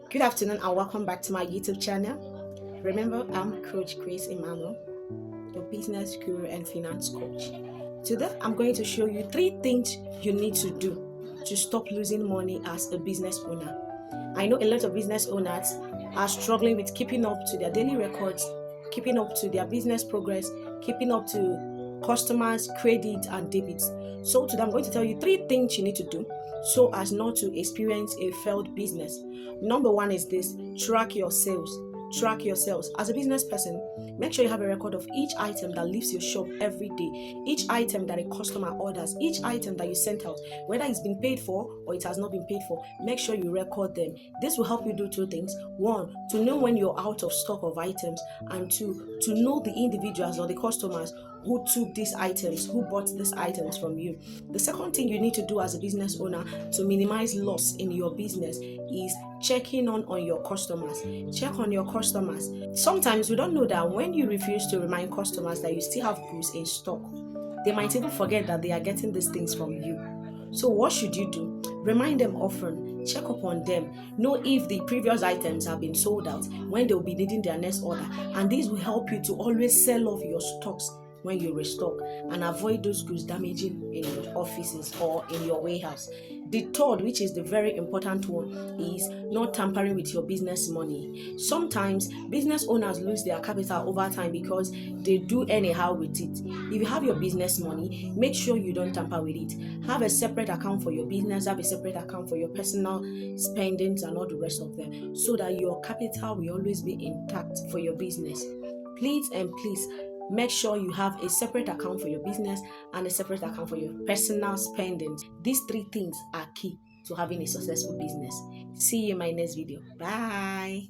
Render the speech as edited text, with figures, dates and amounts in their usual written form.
Good afternoon and welcome back to my YouTube channel. Remember, I'm Coach Grace Emmanuel, your business guru and finance coach. Today, I'm going to show you 3 things you need to do to stop losing money as a business owner. I know a lot of business owners are struggling with keeping up to their daily records, keeping up to their business progress, keeping up to customers, credit, and debits. So today I'm going to tell you 3 things you need to do so as not to experience a failed business. Number one is this: track your sales. Track your sales. As a business person, make sure you have a record of each item that leaves your shop every day, each item that a customer orders, each item that you sent out, whether it's been paid for or it has not been paid for. Make sure you record them. This will help you do 2 things: one, to know when you're out of stock of items, and two, to know the individuals or the customers who took these items, who bought these items from you. The second thing you need to do as a business owner to minimize loss in your business is checking on your customers. Check on your customers. Sometimes we don't know that when you refuse to remind customers that you still have goods in stock, they might even forget that they are getting these things from you. So what should you do? Remind them often, check up on them, know if the previous items have been sold out, when they'll be needing their next order, and this will help you to always sell off your stocks when you restock and avoid those goods damaging in your offices or in your warehouse. The third, which is the very important one, is not tampering with your business money. Sometimes business owners lose their capital over time because they do anyhow with it. If you have your business money, make sure you don't tamper with it. Have a separate account for your business, have a separate account for your personal spendings and all the rest of them, so that your capital will always be intact for your business. Please and please make sure you have a separate account for your business and a separate account for your personal spendings. These 3 things are key to having a successful business. See you in my next video. Bye.